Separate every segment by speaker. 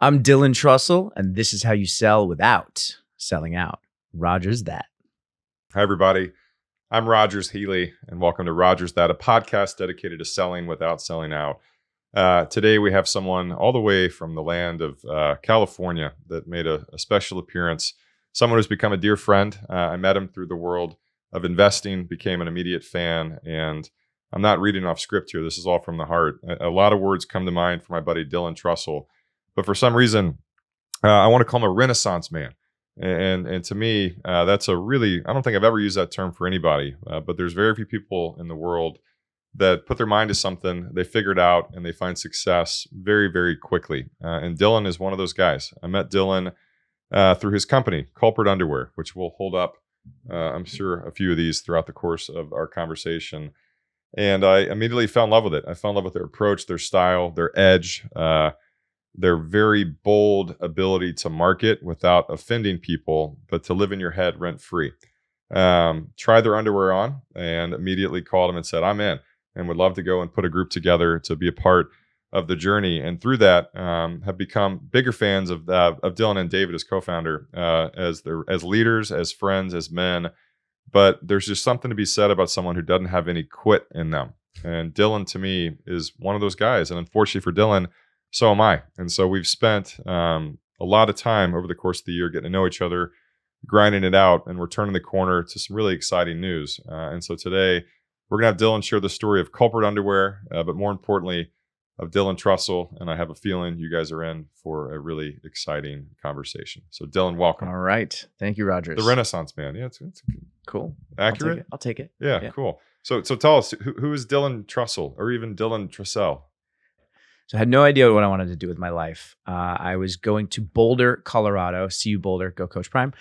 Speaker 1: I'm Dylan Trussell, and this is how you sell without selling out. Rogers that.
Speaker 2: Hi, everybody. I'm Rogers Healy, and welcome to Rogers That, a podcast dedicated to selling without selling out. Today, we have someone all the way from the land of California that made a special appearance, someone who's become a dear friend. I met him through the world of investing, became an immediate fan, and I'm not reading off script here. This is all from the heart. A lot of words come to mind for my buddy Dylan Trussell, but for some reason, I want to call him a Renaissance man. And to me, that's a really, I don't think I've ever used that term for anybody, but there's very few people in the world that put their mind to something, they figure it out, and they find success very, very quickly. And Dylan is one of those guys. I met Dylan through his company, Culprit Underwear, which we'll hold up, I'm sure, a few of these throughout the course of our conversation. And I immediately fell in love with it. I fell in love with their approach, their style, their edge, their very bold ability to market without offending people, but to live in your head rent-free. Tried their underwear on and immediately called them and said, I'm in and would love to go and put a group together to be a part of the journey. And through that, have become bigger fans of Dylan and David as co-founder, as leaders, as friends, as men. But there's just something to be said about someone who doesn't have any quit in them. And Dylan, to me, is one of those guys. And unfortunately for Dylan, so am I. And so we've spent a lot of time over the course of the year getting to know each other, grinding it out, and we're turning the corner to some really exciting news. And so today, we're going to have Dylan share the story of Culprit Underwear, but more importantly, of Dylan Trussell. And I have a feeling you guys are in for a really exciting conversation. So Dylan, welcome.
Speaker 1: All right. Thank you, Rogers.
Speaker 2: The Renaissance man. Yeah, it's
Speaker 1: cool.
Speaker 2: Accurate?
Speaker 1: I'll take it.
Speaker 2: Yeah, cool. So tell us, who is Dylan Trussell, or even Dylan Trussell?
Speaker 1: So I had no idea what I wanted to do with my life. I was going to Boulder, Colorado. See you, Boulder. Go Coach Prime.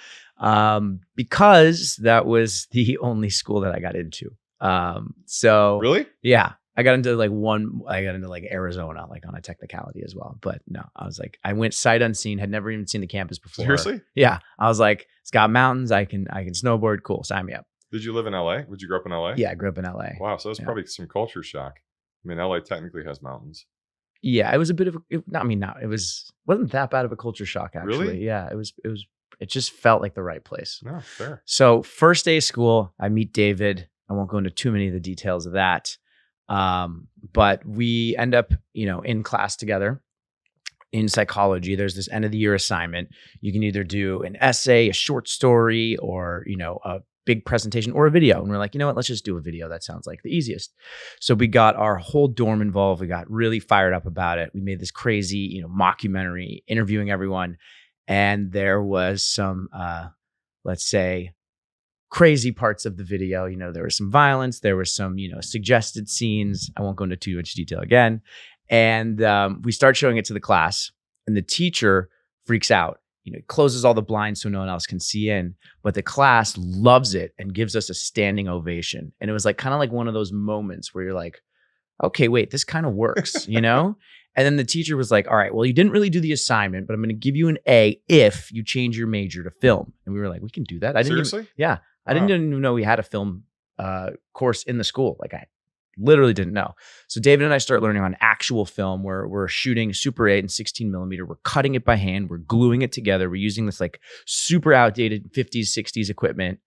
Speaker 1: Because that was the only school that I got into. So
Speaker 2: Really?
Speaker 1: Yeah. I got into Arizona, like on a technicality as well. But no, I went sight unseen, had never even seen the campus before.
Speaker 2: Seriously?
Speaker 1: Yeah. I was like, it's got mountains. I can snowboard. Cool. Sign me up.
Speaker 2: Did you live in LA? Did you grow up in LA?
Speaker 1: Yeah, I grew up in LA.
Speaker 2: Wow. So that's probably some culture shock. I mean, LA technically has mountains.
Speaker 1: Yeah, it was a bit of it wasn't that bad of a culture shock, actually.
Speaker 2: Really?
Speaker 1: Yeah, it just felt like the right place.
Speaker 2: No, fair.
Speaker 1: So first day of school, I meet David. I won't go into too many of the details of that. But we end up, in class together in psychology. There's this end of the year assignment. You can either do an essay, a short story, or, a big presentation or a video. And we're like, you know what, let's just do a video. That sounds like the easiest. So we got our whole dorm involved. We got really fired up about it. We made this crazy, mockumentary interviewing everyone. And there was some, let's say, crazy parts of the video. There was some violence. There was some, suggested scenes. I won't go into too much detail again. And we start showing it to the class, and the teacher freaks out. Closes all the blinds so no one else can see in, but the class loves it and gives us a standing ovation. And it was kind of one of those moments where you're like, okay, wait, this kind of works, And then the teacher was like, all right, well, you didn't really do the assignment, but I'm going to give you an A if you change your major to film. And we were like, we can do that.
Speaker 2: Seriously?
Speaker 1: I didn't even know we had a film course in the school. I literally didn't know. So David and I start learning on actual film where we're shooting Super 8 and 16 millimeter. We're cutting it by hand. We're gluing it together. We're using this super outdated 50s, 60s equipment.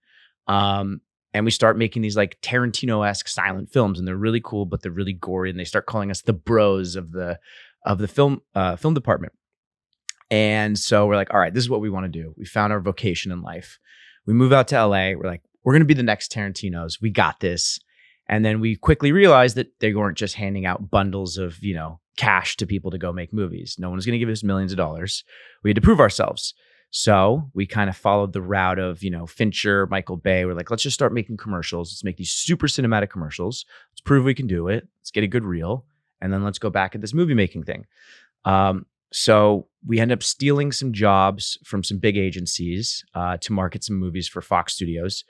Speaker 1: And we start making these Tarantino-esque silent films, and they're really cool, but they're really gory. And they start calling us the bros of the film department. And so we're like, all right, this is what we want to do. We found our vocation in life. We move out to LA. We're like, we're going to be the next Tarantinos. We got this. And then we quickly realized that they weren't just handing out bundles of, cash to people to go make movies. No one was going to give us millions of dollars. We had to prove ourselves. So we kind of followed the route of, Fincher, Michael Bay. We're like, let's just start making commercials. Let's make these super cinematic commercials. Let's prove we can do it. Let's get a good reel. And then let's go back at this movie making thing. So we end up stealing some jobs from some big agencies to market some movies for Fox Studios.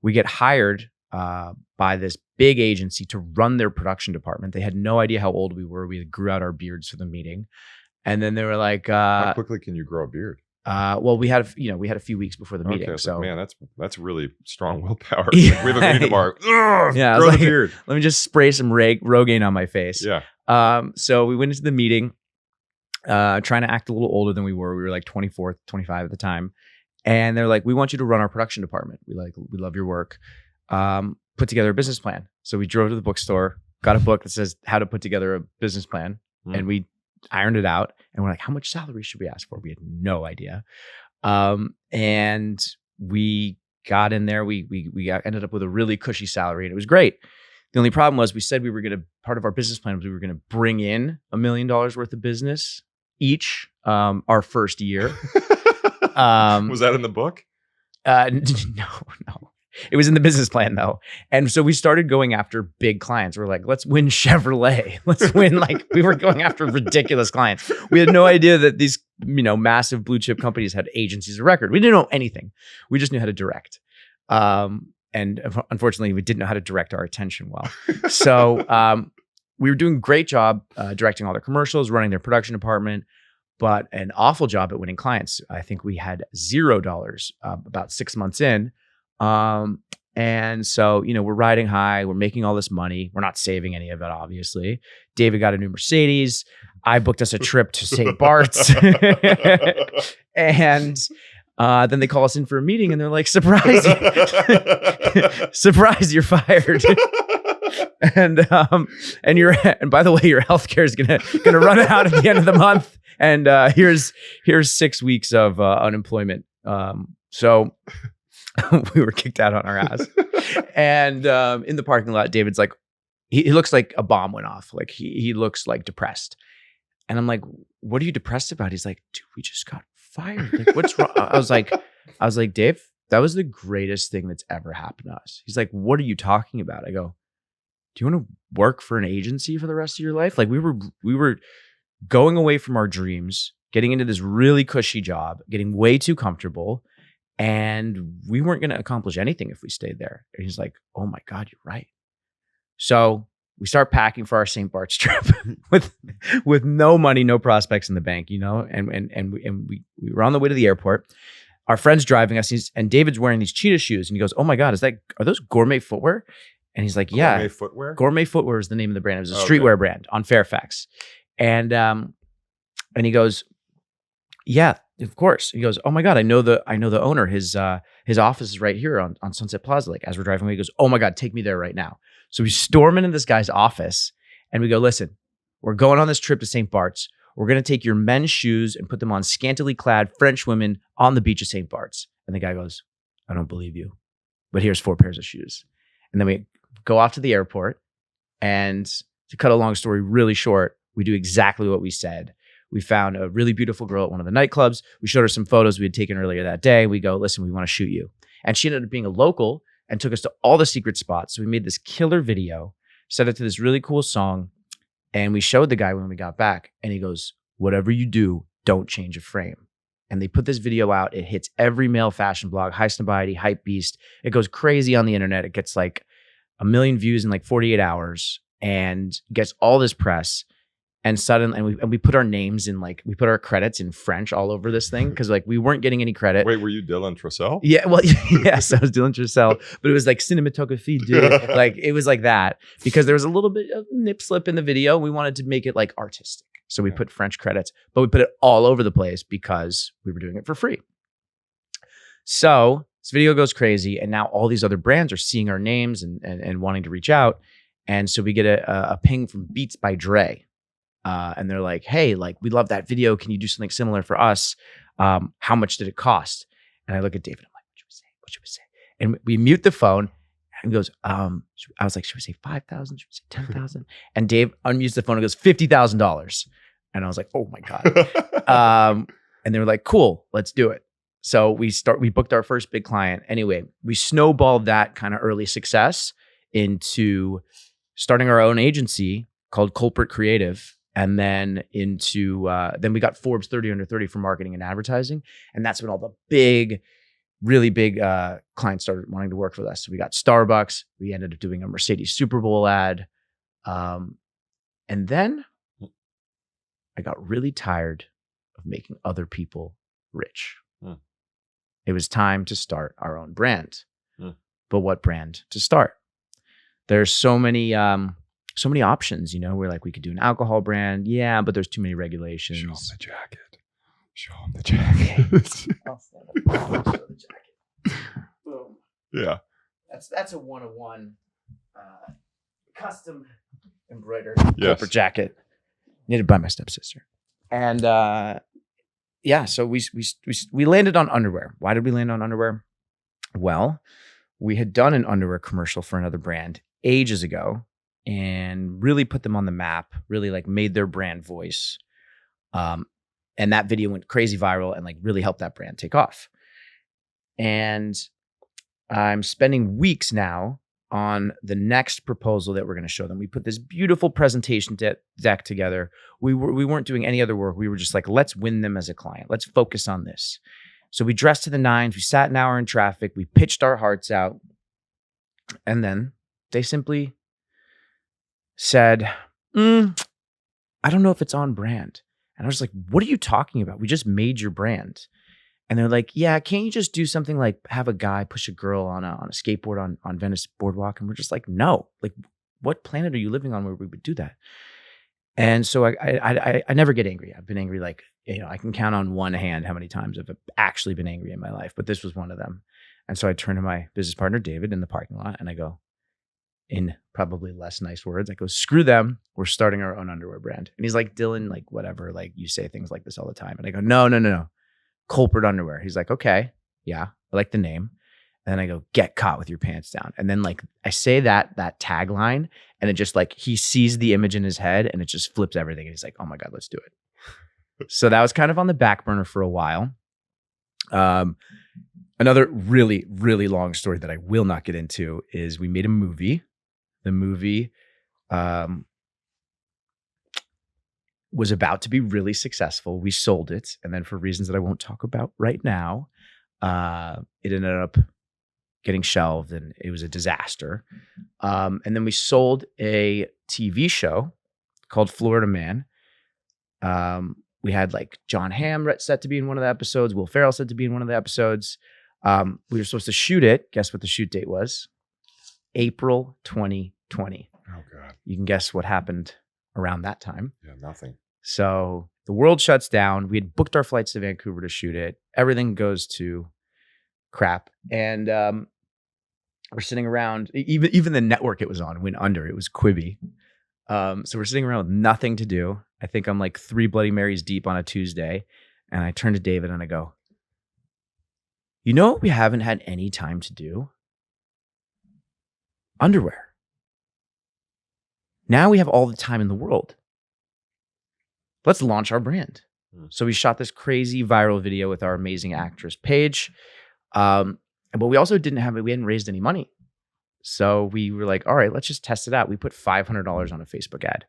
Speaker 1: We get hired by this big agency to run their production department. They had no idea how old we were. We grew out our beards for the meeting. And then they were like,
Speaker 2: how quickly can you grow a beard?
Speaker 1: Well, we had a few weeks before the meeting.
Speaker 2: Okay,
Speaker 1: so
Speaker 2: man, that's really strong willpower.
Speaker 1: Yeah.
Speaker 2: We have a meeting tomorrow.
Speaker 1: Yeah,
Speaker 2: grow the beard.
Speaker 1: Let me just spray some Rogaine on my face.
Speaker 2: Yeah.
Speaker 1: So we went into the meeting. trying to act a little older than we were. We were like 24, 25 at the time. And they're like, we want you to run our production department. We love your work. Put together a business plan. So we drove to the bookstore, got a book that says how to put together a business plan. And we ironed it out. And we're like, how much salary should we ask for? We had no idea. And we got in there. We ended up with a really cushy salary, and it was great. The only problem was we said we were going to, part of our business plan was we were going to bring in $1 million worth of business each our first year.
Speaker 2: Was that in the book?
Speaker 1: No. It was in the business plan though. And so we started going after big clients. We're like, let's win Chevrolet. Let's win, like, we were going after ridiculous clients. We had no idea that these, massive blue chip companies had agencies of record. We didn't know anything. We just knew how to direct. And unfortunately, we didn't know how to direct our attention well. So we were doing a great job directing all their commercials, running their production department, but an awful job at winning clients. I think we had $0 about 6 months in. And so, we're riding high, we're making all this money. We're not saving any of it, obviously. David got a new Mercedes. I booked us a trip to St. Bart's. And then they call us in for a meeting and they're like, surprise, surprise, you're fired. And by the way, your healthcare is gonna run out at the end of the month. And here's 6 weeks of unemployment. So we were kicked out on our ass. And in the parking lot, David's like, he looks like a bomb went off. Like he looks like depressed. And I'm like, what are you depressed about? He's like, dude, we just got fired. Like, what's wrong? I was like, Dave, that was the greatest thing that's ever happened to us. He's like, what are you talking about? I go, do you want to work for an agency for the rest of your life? Like we were going away from our dreams, getting into this really cushy job, getting way too comfortable. And we weren't going to accomplish anything if we stayed there. And he's like, oh my God, you're right. So we start packing for our St. Bart's trip with no money, no prospects in the bank, and we were on the way to the airport. Our friend's driving us, and David's wearing these cheetah shoes. And he goes, oh my God, are those gourmet footwear? And he's like, yeah.
Speaker 2: Gourmet footwear?
Speaker 1: Gourmet footwear is the name of the brand. It was a streetwear brand on Fairfax. And he goes, yeah, of course. He goes, oh my God, I know the owner. His office is right here on Sunset Plaza. Like as we're driving away, he goes, oh my God, take me there right now. So we storm into this guy's office and we go, listen, we're going on this trip to St. Bart's. We're going to take your men's shoes and put them on scantily clad French women on the beach of St. Bart's. And the guy goes, I don't believe you, but here's 4 pairs of shoes. And then we go off to the airport, and to cut a long story really short, we do exactly what we said. We found a really beautiful girl at one of the nightclubs. We showed her some photos we had taken earlier that day. We go, listen, we want to shoot you. And she ended up being a local and took us to all the secret spots. So we made this killer video, set it to this really cool song. And we showed the guy when we got back, and he goes, whatever you do, don't change a frame. And they put this video out. It hits every male fashion blog, High Snobiety, Hype Beast. It goes crazy on the internet. It gets like 1 million views in like 48 hours and gets all this press. And suddenly, and we put our names in, like, we put our credits in French all over this thing because like we weren't getting any credit.
Speaker 2: Wait, were you Dylan Trussell?
Speaker 1: Yeah, well, yes, I was Dylan Trussell, but it was like cinematography, dude. Like it was like that because there was a little bit of nip slip in the video. We wanted to make it like artistic, so we put French credits, but we put it all over the place because we were doing it for free. So this video goes crazy, and now all these other brands are seeing our names and wanting to reach out, and so we get a ping from Beats by Dre. And they're like, hey, like, we love that video. Can you do something similar for us? How much did it cost? And I look at David. I'm like, what should we say? And we mute the phone. And he goes, I was like, should we say 5,000? Should we say 10,000? And Dave unmutes the phone and goes, $50,000. And I was like, oh my God. And they were like, cool, let's do it. So we booked our first big client. Anyway, we snowballed that kind of early success into starting our own agency called Culprit Creative. And then then we got Forbes 30 under 30 for marketing and advertising. And that's when all the really big clients started wanting to work with us. So we got Starbucks. We ended up doing a Mercedes Super Bowl ad. And then I got really tired of making other people rich. It was time to start our own brand. But what brand to start? There's so many so many options, we're like, we could do an alcohol brand. Yeah, but there's too many regulations.
Speaker 2: Show them the jacket. Show them the jacket.
Speaker 1: I'll stand up and show the jacket. Boom.
Speaker 2: Yeah.
Speaker 1: That's a 101 custom embroidered
Speaker 2: Yes.
Speaker 1: corporate jacket knitted by my stepsister. And so we landed on underwear. Why did we land on underwear? Well, we had done an underwear commercial for another brand ages ago and really put them on the map, really like made their brand voice. And that video went crazy viral and like really helped that brand take off. And I'm spending weeks now on the next proposal that we're going to show them. We put this beautiful presentation deck together. We weren't doing any other work. We were just like, let's win them as a client. Let's focus on this. So we dressed to the nines. We sat an hour in traffic. We pitched our hearts out. And then they simply said, I don't know if it's on brand. And I was like, what are you talking about? We just made your brand. And they're like, yeah, can't you just do something like have a guy push a girl on a skateboard on Venice Boardwalk? And we're just like, no, like what planet are you living on where we would do that? And so I never get angry. I've been angry like, I can count on one hand how many times I've actually been angry in my life, but this was one of them. And so I turned to my business partner, David, in the parking lot, and I go, in probably less nice words, I go, screw them. We're starting our own underwear brand. And he's like, Dylan, like whatever, like you say things like this all the time. And I go, no. Culprit underwear. He's like, okay, yeah, I like the name. And then I go, get caught with your pants down. And then like I say that tagline, and it just like he sees the image in his head and it just flips everything. And he's like, oh my God, let's do it. So that was kind of on the back burner for a while. Another really, really long story that I will not get into is we made a movie. The movie was about to be really successful. We sold it. And then for reasons that I won't talk about right now, it ended up getting shelved and it was a disaster. And then we sold a TV show called Florida Man. We had like John Hamm set to be in one of the episodes. Will Ferrell set to be in one of the episodes. We were supposed to shoot it. Guess what the shoot date was? April 2020.
Speaker 2: Oh God. You
Speaker 1: can guess what happened around that time.
Speaker 2: Yeah, nothing.
Speaker 1: So the world shuts down. We had booked our flights to Vancouver to shoot it. Everything goes to crap. And we're sitting around, even the network it was on went under. It was Quibi. So we're sitting around with nothing to do. I think I'm like 3 Bloody Marys deep on a Tuesday. And I turn to David and I go, you know what we haven't had any time to do? Underwear. Now we have all the time in the world. Let's launch our brand. So we shot this crazy viral video with our amazing actress, Paige. But we also we hadn't raised any money. So we were like, all right, let's just test it out. We put $500 on a Facebook ad.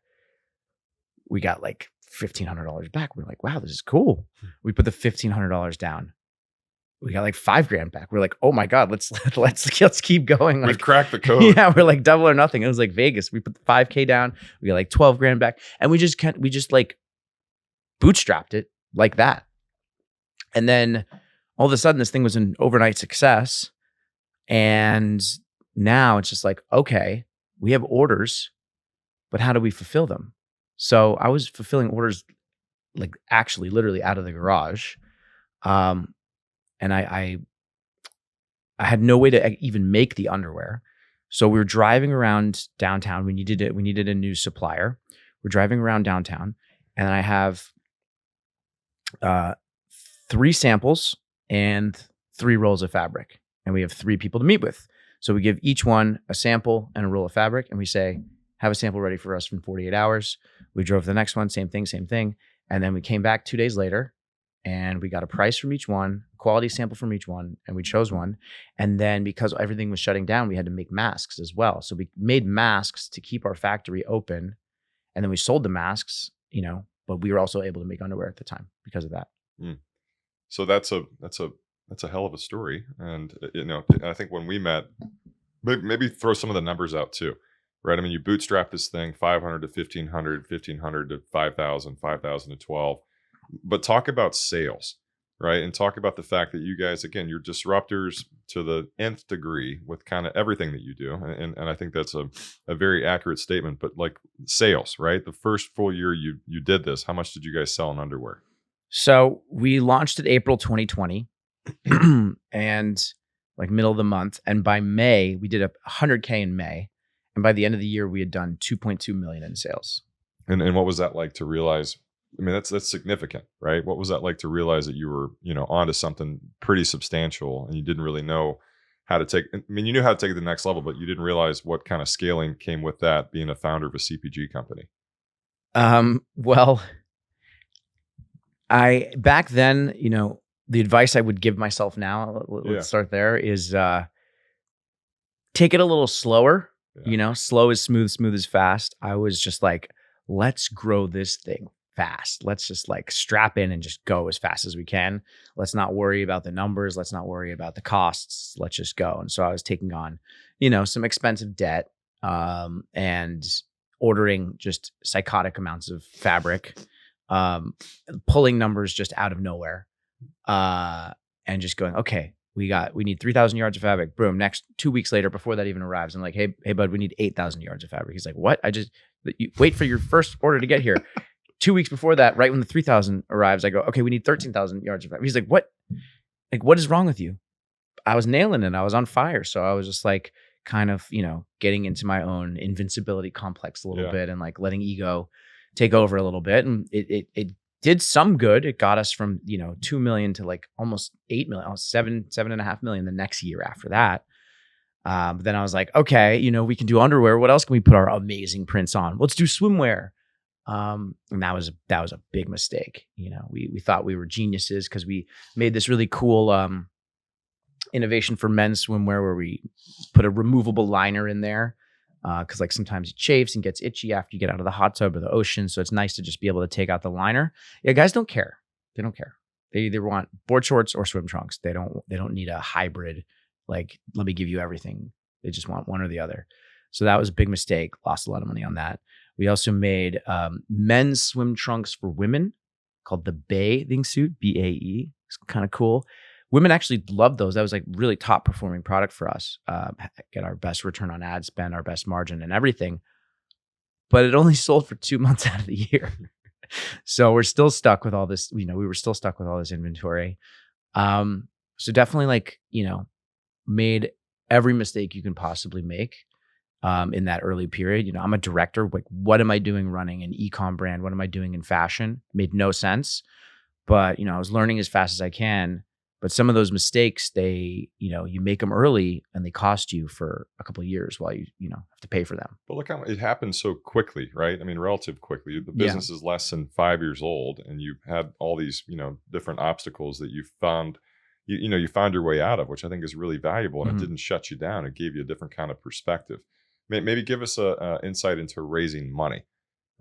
Speaker 1: We got like $1,500 back. We're like, wow, this is cool. We put the $1,500 down. We got like $5,000 back. We're like, oh my God, let's keep going.
Speaker 2: We've
Speaker 1: like,
Speaker 2: cracked the code.
Speaker 1: Yeah, we're like double or nothing. It was like Vegas. We put the $5,000 down. We got like $12,000 back, and we just like bootstrapped it like that. And then all of a sudden, this thing was an overnight success. And now it's just like, okay, we have orders, but how do we fulfill them? So I was fulfilling orders like actually literally out of the garage. And I had no way to even make the underwear. So we were driving around downtown. We needed a new supplier. We're driving around downtown, and I have 3 samples and 3 rolls of fabric. And we have 3 people to meet with. So we give each one a sample and a roll of fabric, and we say, have a sample ready for us in 48 hours. We drove to the next one, same thing. And then we came back 2 days later, and we got a price from each one, quality sample from each one, and we chose one. And then because everything was shutting down, we had to make masks as well. So we made masks to keep our factory open, and then we sold the masks, but we were also able to make underwear at the time because of that.
Speaker 2: So that's a hell of a story. And I think when we met, maybe throw some of the numbers out too, right? I mean, you bootstrap this thing, 500 to 1,500, 1,500 to 5,000, 5,000 to 12. But talk about sales, right? And talk about the fact that you guys, again, you're disruptors to the nth degree with kind of everything that you do. And I think that's a very accurate statement. But like sales, right? The first full year you did this, how much did you guys sell in underwear?
Speaker 1: So we launched in April 2020 and like middle of the month. And by May, we did 100K in May. And by the end of the year, we had done 2.2 million in sales.
Speaker 2: And what was that like to realize? I mean, that's significant, right? What was that like to realize that you were, onto something pretty substantial and you didn't really know how to take, I mean, you knew how to take it to the next level, but you didn't realize what kind of scaling came with that being a founder of a CPG company.
Speaker 1: Well, back then, the advice I would give myself now, let's start there, is take it a little slower.
Speaker 2: Yeah.
Speaker 1: Slow is smooth, smooth is fast. I was just like, let's grow this thing fast. Let's just like strap in and just go as fast as we can. Let's not worry about the numbers. Let's not worry about the costs. Let's just go. And so I was taking on, some expensive debt, and ordering just psychotic amounts of fabric, pulling numbers just out of nowhere, and just going, okay, we need 3,000 yards of fabric. Boom. Next 2 weeks later, before that even arrives, I'm like, hey, bud, we need 8,000 yards of fabric. He's like, what? You wait for your first order to get here. 2 weeks before that, right when the 3,000 arrives, I go, okay, we need 13,000 yards of fabric. He's like, what? Like, what is wrong with you? I was nailing it. I was on fire. So I was just like, kind of, getting into my own invincibility complex a little bit and like letting ego take over a little bit. And it did some good. It got us from, 2 million to like almost 8 million, 7.5 million the next year after that. But then I was like, okay, we can do underwear. What else can we put our amazing prints on? Let's do swimwear. And that was a big mistake. We thought we were geniuses because we made this really cool innovation for men's swimwear where we put a removable liner in there. Because like sometimes it chafes and gets itchy after you get out of the hot tub or the ocean. So it's nice to just be able to take out the liner. Yeah, guys don't care. They don't care. They either want board shorts or swim trunks. They don't need a hybrid, like, let me give you everything. They just want one or the other. So that was a big mistake. Lost a lot of money on that. We also made men's swim trunks for women called the bathing suit, BAE. It's kind of cool. Women actually loved those. That was like really top performing product for us. Get our best return on ad spend, our best margin and everything. But it only sold for 2 months out of the year. So we're still stuck with all this, we were still stuck with all this inventory. So definitely like, made every mistake you can possibly make in that early period. I'm a director. Like, what am I doing running an e-com brand? What am I doing in fashion? Made no sense. But, I was learning as fast as I can. But some of those mistakes, you make them early and they cost you for a couple of years while you have to pay for them.
Speaker 2: But look how it happened so quickly, right? I mean, relative quickly. The business is less than 5 years old, and you've had all these, different obstacles that you found, you found your way out of, which I think is really valuable. And it didn't shut you down. It gave you a different kind of perspective. Maybe give us a insight into raising money.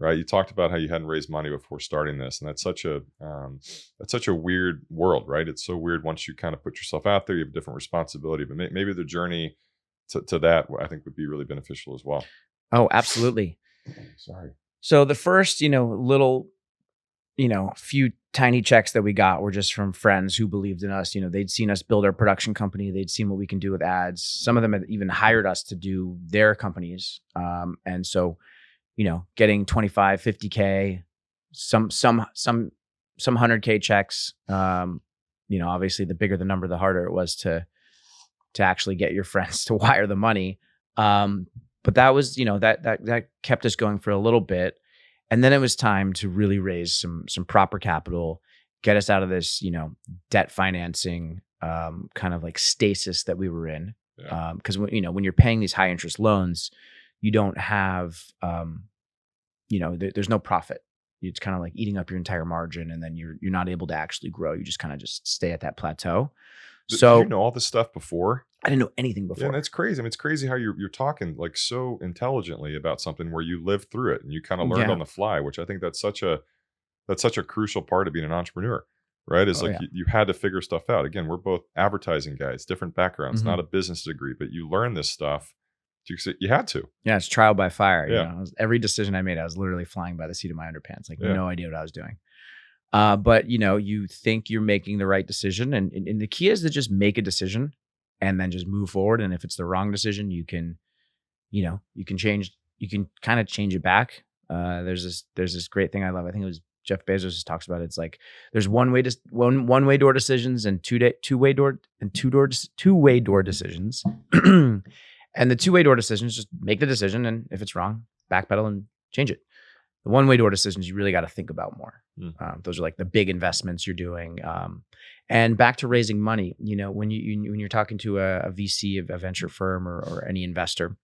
Speaker 2: Right, you talked about how you hadn't raised money before starting this, and that's such a weird world, right? It's so weird once you kind of put yourself out there. You have a different responsibility, but maybe the journey to that, I think, would be really beneficial as well.
Speaker 1: Oh, absolutely.
Speaker 2: Sorry.
Speaker 1: So the first, little, few tiny checks that we got were just from friends who believed in us. They'd seen us build our production company. They'd seen what we can do with ads. Some of them had even hired us to do their companies, and so. Getting 25, 50K, some 100K checks. Obviously the bigger the number, the harder it was to actually get your friends to wire the money. But that was, that kept us going for a little bit. And then it was time to really raise some proper capital, get us out of this, debt financing, kind of like stasis that we were in.
Speaker 2: Yeah.
Speaker 1: Because when you're paying these high interest loans, you don't have, there's no profit. It's kind of like eating up your entire margin, and then you're not able to actually grow. You just kind of just stay at that plateau. So
Speaker 2: did you know all this stuff before?
Speaker 1: I didn't know anything before.
Speaker 2: Yeah, that's crazy. I mean, it's crazy how you're talking like so intelligently about something where you lived through it and you kind of learned on the fly, which I think that's such a crucial part of being an entrepreneur, right? Is you had to figure stuff out. Again, we're both advertising guys, different backgrounds, not a business degree, but you learn this stuff. You had to.
Speaker 1: Yeah, it's trial by fire.
Speaker 2: Yeah.
Speaker 1: Every decision I made, I was literally flying by the seat of my underpants, like no idea what I was doing. But you think you're making the right decision, and the key is to just make a decision and then just move forward. And if it's the wrong decision, you can change. You can kind of change it back. There's this great thing I love. I think it was Jeff Bezos just talks about it. It's like there's one way door decisions and two way door decisions. And the two-way door decisions, just make the decision, and if it's wrong, backpedal and change it. The one-way door decisions, you really got to think about more. Those are like the big investments you're doing. And back to raising money, when you're talking to a VC of a venture firm or any investor,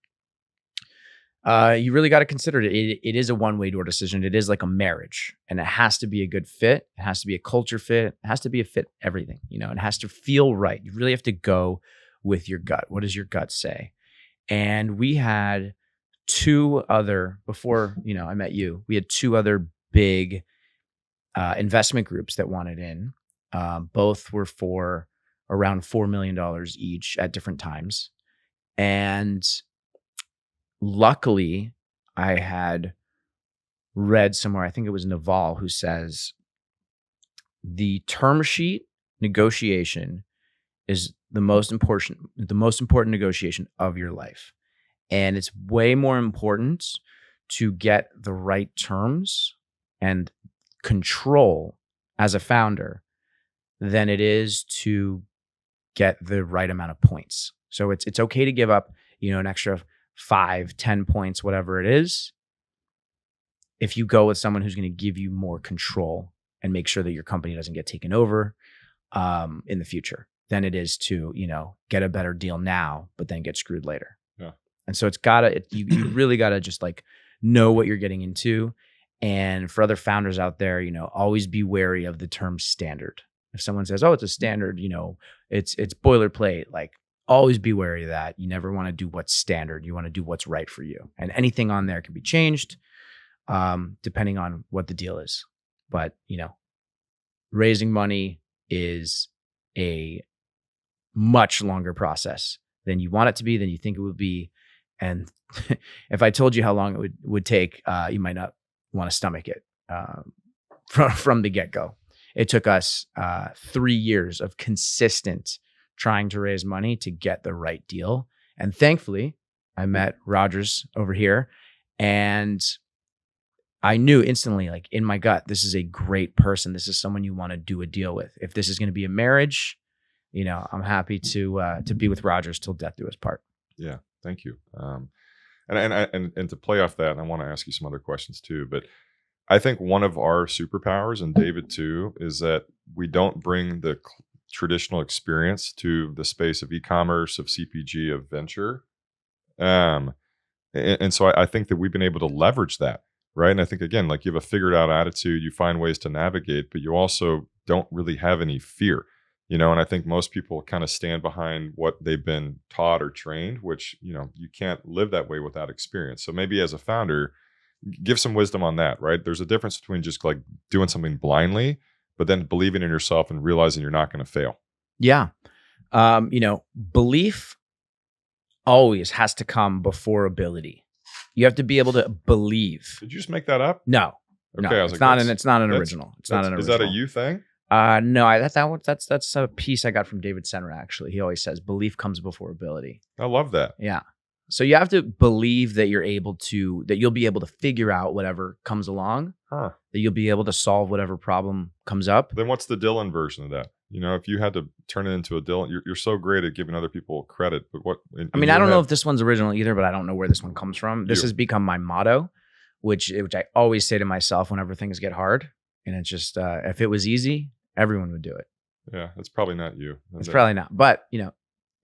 Speaker 1: you really got to consider it. It is a one-way door decision. It is like a marriage, and it has to be a good fit. It has to be a culture fit. It has to be a fit everything. It has to feel right. You really have to go with your gut. What does your gut say? And we had two other, before I met you, we had two other big investment groups that wanted in. Both were for around $4 million each at different times. And luckily, I had read somewhere, I think it was Naval, who says the term sheet negotiation is the most important negotiation of your life. And it's way more important to get the right terms and control as a founder than it is to get the right amount of points. So it's okay to give up, an extra 5, 10 points, whatever it is, if you go with someone who's going to give you more control and make sure that your company doesn't get taken over in the future, than it is to, get a better deal now, but then get screwed later.
Speaker 2: Yeah.
Speaker 1: And so you really gotta just like know what you're getting into. And for other founders out there, always be wary of the term standard. If someone says, oh, it's a standard, it's boilerplate, like always be wary of that. You never want to do what's standard. You want to do what's right for you. And anything on there can be changed depending on what the deal is. But, raising money is a much longer process than you want it to be, than you think it would be. And if I told you how long it would take, you might not want to stomach it from the get-go. It took us 3 years of consistent trying to raise money to get the right deal. And thankfully, I met Rogers over here, and I knew instantly, like in my gut, this is a great person. This is someone you want to do a deal with. If this is going to be a marriage, I'm happy to be with Rogers till death do us part.
Speaker 2: Yeah, thank you. And to play off that, and I want to ask you some other questions too, but I think one of our superpowers, and David too, is that we don't bring the traditional experience to the space of e-commerce, of CPG, of venture. And so I think that we've been able to leverage that, right? And I think, again, like you have a figured out attitude, you find ways to navigate, but you also don't really have any fear. And I think most people kind of stand behind what they've been taught or trained, which, you can't live that way without experience. So maybe as a founder, give some wisdom on that, right? There's a difference between just like doing something blindly, but then believing in yourself and realizing you're not going to fail.
Speaker 1: Yeah. Belief always has to come before ability. You have to be able to believe.
Speaker 2: Did you just make that up?
Speaker 1: No.
Speaker 2: Okay,
Speaker 1: no,
Speaker 2: I was
Speaker 1: it's
Speaker 2: like,
Speaker 1: not it's not an original. It's not an original.
Speaker 2: Is that a you thing?
Speaker 1: No, that's a piece I got from David Senra, actually. He always says belief comes before ability.
Speaker 2: I love that.
Speaker 1: Yeah. So you have to believe that you'll be able to figure out whatever comes along, that you'll be able to solve whatever problem comes up.
Speaker 2: Then what's the Dylan version of that? If you had to turn it into a Dylan, you're so great at giving other people credit, but what?
Speaker 1: I don't know if this one's original either, but I don't know where this one comes from. This has become my motto, which I always say to myself whenever things get hard. And it's just, if it was easy, everyone would do it.
Speaker 2: Yeah, that's probably not you.
Speaker 1: It's probably not. But,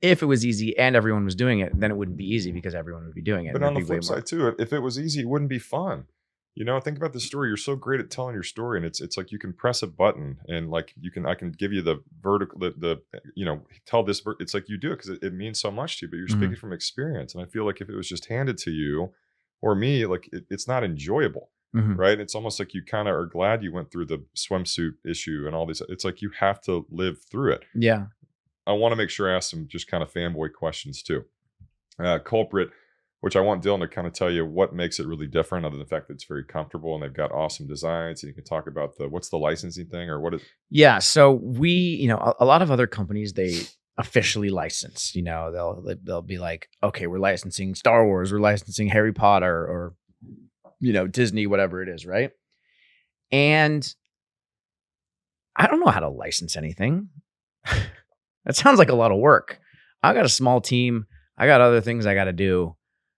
Speaker 1: if it was easy and everyone was doing it, then it wouldn't be easy because everyone would be doing it.
Speaker 2: But on the flip side too, if it was easy, it wouldn't be fun. Think about the story. You're so great at telling your story, and it's like you can press a button and like I can give you the vertical, tell this. It's like you do it because it means so much to you, but you're speaking from experience. And I feel like if it was just handed to you or me, like it's not enjoyable. Right. It's almost like you kind of are glad you went through the swimsuit issue and all these. It's like you have to live through it.
Speaker 1: Yeah. I
Speaker 2: want to make sure I ask some just kind of fanboy questions too. Culprit, which I want Dylan to kind of tell you what makes it really different, other than the fact that it's very comfortable and they've got awesome designs. And you can talk about what's the licensing thing, or what is.
Speaker 1: Yeah. So a lot of other companies, they officially license, they'll be like, okay, we're licensing Star Wars, we're licensing Harry Potter, or, Disney, whatever it is. Right. And I don't know how to license anything. That sounds like a lot of work. I got a small team. I got other things I got to do.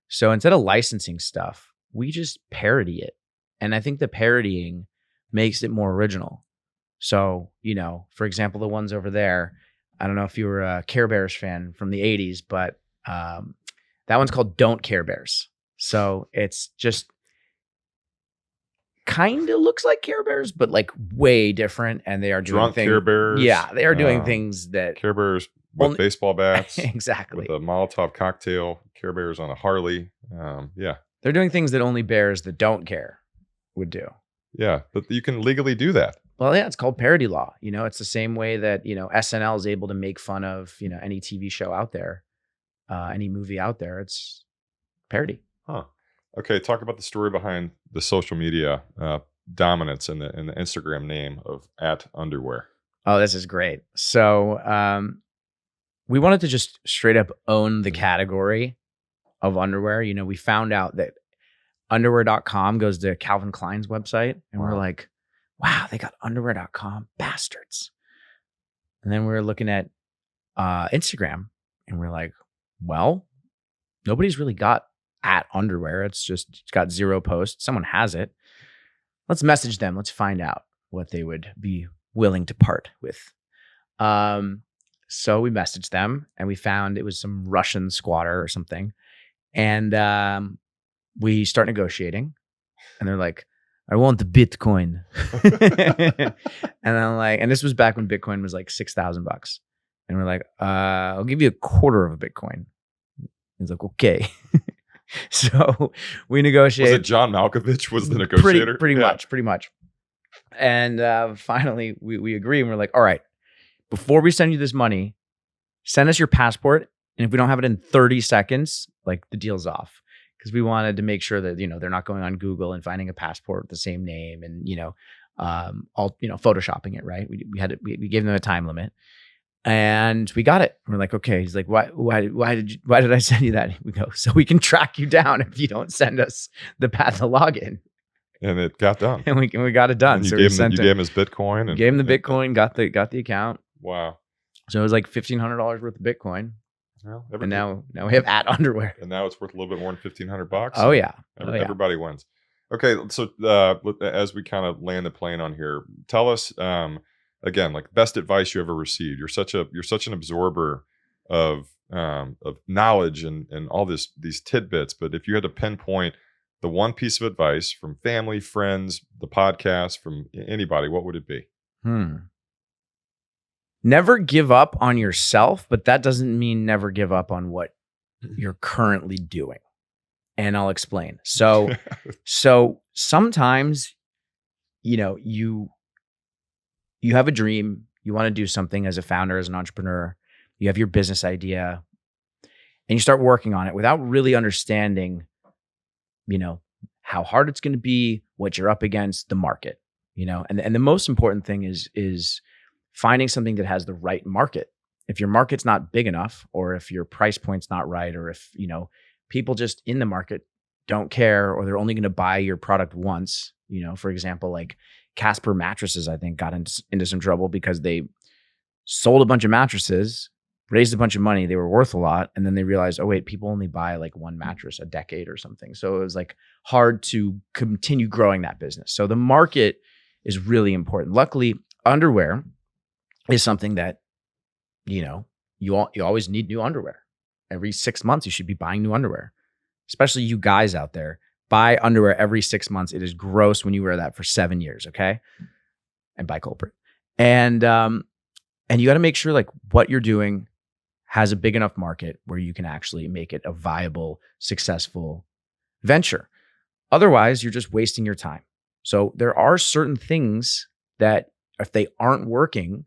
Speaker 1: So instead of licensing stuff, we just parody it. And I think the parodying makes it more original. So, for example, the ones over there, I don't know if you were a Care Bears fan from the 80s, but that one's called Don't Care Bears. So it's just kind of looks like Care Bears, but like way different. And they are doing
Speaker 2: Drunk
Speaker 1: things.
Speaker 2: Care Bears.
Speaker 1: Yeah, they are doing things that
Speaker 2: Care Bears with baseball bats.
Speaker 1: Exactly.
Speaker 2: With a Molotov cocktail, Care Bears on a Harley. Yeah.
Speaker 1: They're doing things that only bears that don't care would do.
Speaker 2: Yeah, but you can legally do that.
Speaker 1: Well, yeah, it's called parody law. It's the same way that, SNL is able to make fun of, any TV show out there, any movie out there. It's parody.
Speaker 2: Huh. Okay, talk about the story behind the social media dominance and the Instagram name of @underwear.
Speaker 1: Oh, this is great. So we wanted to just straight up own the category of underwear. We found out that underwear.com goes to Calvin Klein's website, and we're like, wow, they got underwear.com, bastards. And then we were looking at Instagram, and we're like, well, nobody's really got @underwear. It's got 0 posts. Someone has it. Let's message them. Let's find out what they would be willing to part with. So we messaged them, and we found it was some Russian squatter or something. And we start negotiating, and they're like, I want the Bitcoin. And I'm like, and this was back when Bitcoin was like $6,000. And we're like, I'll give you a quarter of a Bitcoin. He's like, okay. So we negotiate.
Speaker 2: Was it John Malkovich was the negotiator?
Speaker 1: Pretty much. And finally we agree, and we're like, all right, before we send you this money, send us your passport. And if we don't have it in 30 seconds, like, the deal's off. Because we wanted to make sure that, they're not going on Google and finding a passport with the same name and, photoshopping it, right? We gave them a time limit, and we got it. We're like, okay. He's like, why did I send you that? We go, so we can track you down if you don't send us the path to login.
Speaker 2: And it got done.
Speaker 1: And we got it done.
Speaker 2: And
Speaker 1: so
Speaker 2: you gave him his Bitcoin.
Speaker 1: And gave him the Bitcoin, got the account.
Speaker 2: Wow.
Speaker 1: So it was like $1,500 worth of Bitcoin.
Speaker 2: Well,
Speaker 1: and now we have @underwear.
Speaker 2: And now it's worth a little bit more than $1,500.
Speaker 1: Oh yeah.
Speaker 2: Everybody wins. Okay, so as we kind of land the plane on here, tell us again, like, best advice you ever received. You're such an absorber of knowledge and all these tidbits. But if you had to pinpoint the one piece of advice from family, friends, the podcast, from anybody, what would it be?
Speaker 1: Never give up on yourself, but that doesn't mean never give up on what you're currently doing. And I'll explain. So sometimes, you have a dream, you want to do something as a founder, as an entrepreneur, you have your business idea, and you start working on it without really understanding, how hard it's going to be, what you're up against, the market, and the most important thing is finding something that has the right market. If your market's not big enough, or if your price point's not right, or if, people just in the market don't care, or they're only going to buy your product once, for example, like Casper mattresses, I think, got into some trouble because they sold a bunch of mattresses, raised a bunch of money, they were worth a lot, and then they realized, oh wait, people only buy like one mattress a decade or something. So it was like hard to continue growing that business. So the market is really important. Luckily, underwear is something that, you always need new underwear. Every 6 months, you should be buying new underwear. Especially you guys out there, buy underwear every 6 months. It is gross when you wear that for 7 years, okay? And buy culprit. And you got to make sure like what you're doing has a big enough market where you can actually make it a viable, successful venture. Otherwise, you're just wasting your time. So there are certain things that if they aren't working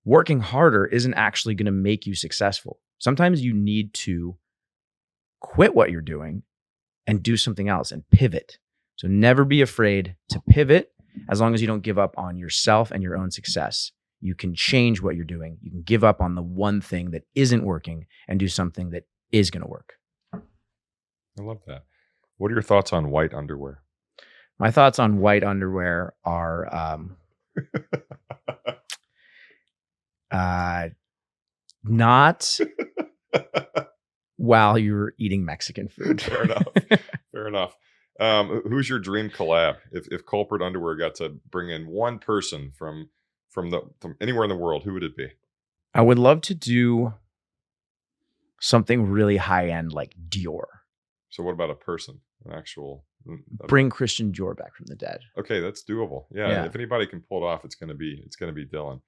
Speaker 1: harder isn't actually going to make you successful. Sometimes you need to quit what you're doing and do something else and pivot. So never be afraid to pivot as long as you don't give up on yourself and your own success. You can change what you're doing. You can give up on the one thing that isn't working and do something that is going to work.
Speaker 2: I love that. What are your thoughts on white underwear?
Speaker 1: My thoughts on white underwear are not while you're eating Mexican food.
Speaker 2: Fair enough. Fair enough. Who's your dream collab? If Culprit Underwear got to bring in one person from anywhere in the world, who would it be?
Speaker 1: I would love to do something really high end like Dior.
Speaker 2: So what about a person, an actual?
Speaker 1: Bring Christian Dior back from the dead.
Speaker 2: Okay, that's doable. Yeah,
Speaker 1: Yeah.
Speaker 2: if anybody can pull it off, it's gonna be Dylan.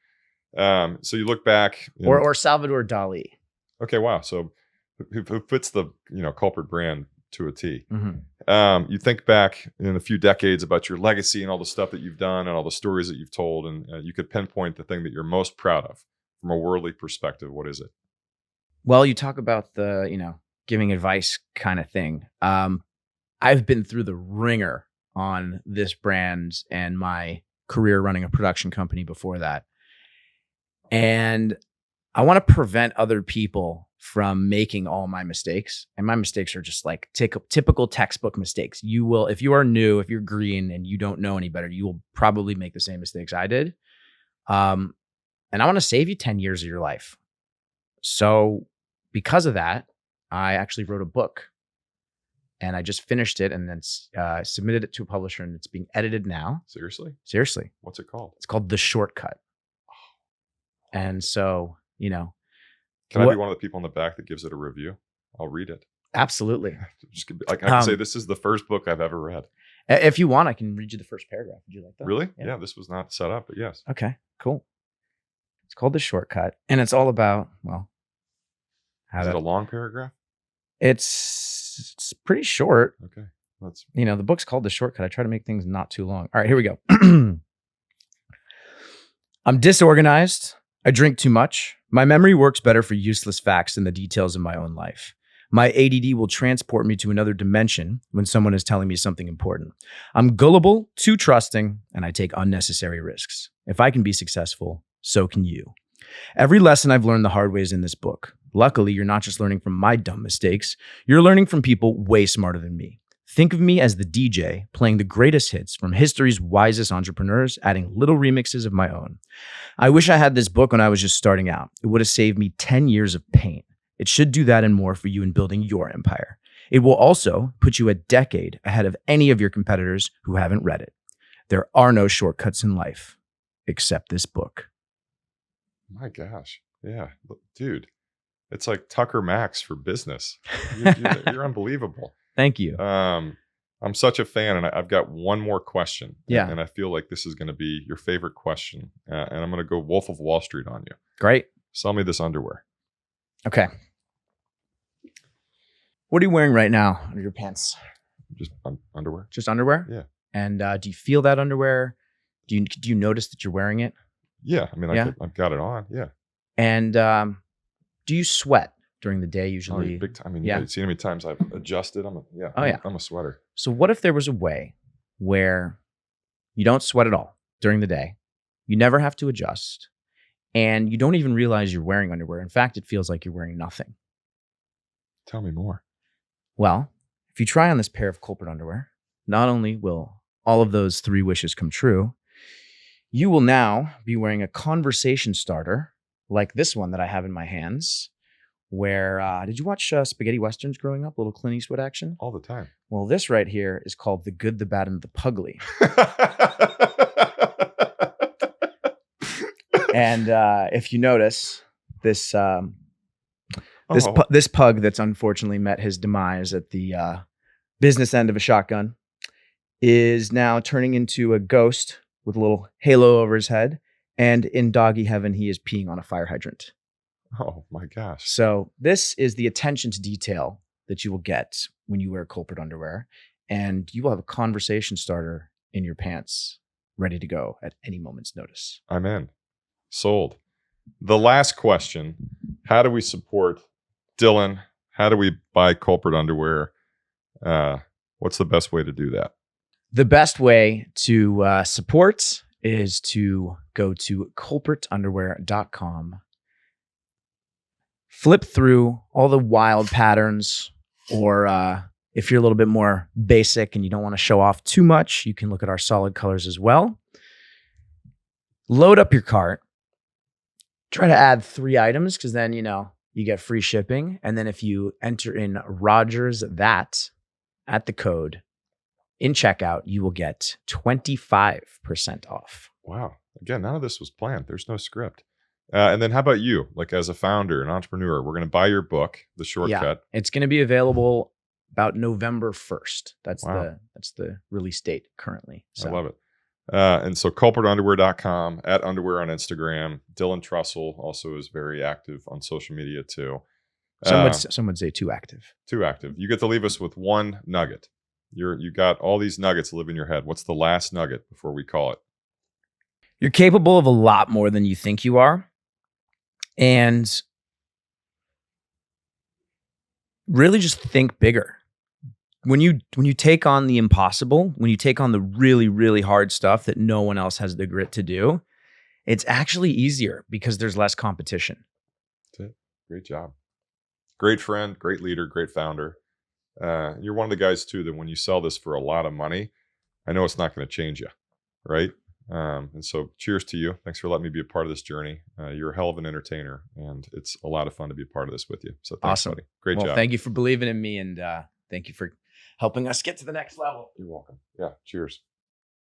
Speaker 2: So you look back,
Speaker 1: Or Salvador Dali.
Speaker 2: Okay, wow. So who fits the Culprit brand to a T?
Speaker 1: Mm-hmm.
Speaker 2: You think back in a few decades about your legacy and all the stuff that you've done and all the stories that you've told, and you could pinpoint the thing that you're most proud of from a worldly perspective. What is it?
Speaker 1: Well, you talk about the, giving advice kind of thing. I've been through the ringer on this brand and my career running a production company before that. And I want to prevent other people from making all my mistakes. And my mistakes are just like typical textbook mistakes. You will, if you are new, if you're green and you don't know any better, you will probably make the same mistakes I did. And I want to save you 10 years of your life. So because of that, I actually wrote a book and I just finished it and then submitted it to a publisher, and it's being edited now.
Speaker 2: Seriously?
Speaker 1: Seriously.
Speaker 2: What's it called?
Speaker 1: It's called The Shortcut. And so,
Speaker 2: Can I be one of the people in the back that gives it a review? I'll read it.
Speaker 1: Absolutely.
Speaker 2: I can say this is the first book I've ever read.
Speaker 1: If you want, I can read you the first paragraph. Would you like that?
Speaker 2: Really? Yeah, this was not set up, but yes.
Speaker 1: Okay, cool. It's called The Shortcut, and it's all about,
Speaker 2: Is it a long paragraph?
Speaker 1: It's pretty short.
Speaker 2: Okay. Let's.
Speaker 1: The book's called The Shortcut. I try to make things not too long. All right, here we go. I'm disorganized. I drink too much. My memory works better for useless facts than the details of my own life. My ADD will transport me to another dimension when someone is telling me something important. I'm gullible, too trusting, and I take unnecessary risks. If I can be successful, so can you. Every lesson I've learned the hard way is in this book. Luckily, you're not just learning from my dumb mistakes. You're learning from people way smarter than me. Think of me as the DJ playing the greatest hits from history's wisest entrepreneurs, adding little remixes of my own. I wish I had this book when I was just starting out. It would have saved me 10 years of pain. It should do that and more for you in building your empire. It will also put you a decade ahead of any of your competitors who haven't read it. There are no shortcuts in life except this book.
Speaker 2: My gosh. Yeah. Dude, it's like Tucker Max for business. You're unbelievable.
Speaker 1: Thank you.
Speaker 2: I'm such a fan, and I've got one more question.
Speaker 1: Yeah.
Speaker 2: And I feel like this is going to be your favorite question. And I'm going to go Wolf of Wall Street on you.
Speaker 1: Great.
Speaker 2: Sell me this underwear.
Speaker 1: Okay. What are you wearing right now under your pants?
Speaker 2: Just underwear.
Speaker 1: Just underwear?
Speaker 2: Yeah.
Speaker 1: And do you feel that underwear? Do you notice that you're wearing it?
Speaker 2: Yeah. I mean, I've got it on. Yeah.
Speaker 1: And do you sweat during the day usually?
Speaker 2: Big time. I mean, you've seen how many times I've adjusted. I'm a sweater.
Speaker 1: So what if there was a way where you don't sweat at all during the day, you never have to adjust, and you don't even realize you're wearing underwear? In fact, it feels like you're wearing nothing.
Speaker 2: Tell me more.
Speaker 1: Well, if you try on this pair of Culprit underwear, not only will all of those 3 wishes come true, you will now be wearing a conversation starter like this one that I have in my hands. Where, did you watch spaghetti westerns growing up? Little Clint Eastwood action?
Speaker 2: All the time.
Speaker 1: Well, this right here is called The Good, the Bad, and the Pugly. And if you notice, this this pug that's unfortunately met his demise at the business end of a shotgun is now turning into a ghost with a little halo over his head. And in doggy heaven, he is peeing on a fire hydrant.
Speaker 2: Oh my gosh.
Speaker 1: So this is the attention to detail that you will get when you wear Culprit underwear, and you will have a conversation starter in your pants ready to go at any moment's notice.
Speaker 2: I'm in. Sold. The last question, how do we support Dylan? how do we buy Culprit underwear? What's the best way to do that?
Speaker 1: The best way to support is to go to culpritunderwear.com, flip through all the wild patterns, or if you're a little bit more basic and you don't want to show off too much, you can look at our solid colors as well. Load up your cart. Try to add 3 items because then, you get free shipping. And then if you enter in Rogers that at the code in checkout, you will get 25% off.
Speaker 2: Wow. Again, none of this was planned. There's no script. And then how about you? Like as a founder, an entrepreneur, we're going to buy your book, The Shortcut.
Speaker 1: Yeah, it's going to be available about November 1st. That's
Speaker 2: Wow.
Speaker 1: the release date currently. So.
Speaker 2: I love it. And so culpritunderwear.com, at underwear on Instagram. Dylan Trussell also is very active on social media too.
Speaker 1: Some would say too active.
Speaker 2: Too active. You get to leave us with one nugget. You got all these nuggets live in your head. What's the last nugget before we call it?
Speaker 1: You're capable of a lot more than you think you are. And really just think bigger. When you take on the impossible, when you take on the really, really hard stuff that no one else has the grit to do, it's actually easier because there's less competition.
Speaker 2: That's it. Great job. Great friend, great leader, great founder. You're one of the guys too that when you sell this for a lot of money, I know it's not going to change you, right? And so cheers to you. Thanks for letting me be a part of this journey. You're a hell of an entertainer, and it's a lot of fun to be a part of this with you. So thanks,
Speaker 1: Awesome.
Speaker 2: buddy. Great job.
Speaker 1: Thank you for believing in me, and thank you for helping us get to the next level.
Speaker 2: You're welcome. Yeah, cheers.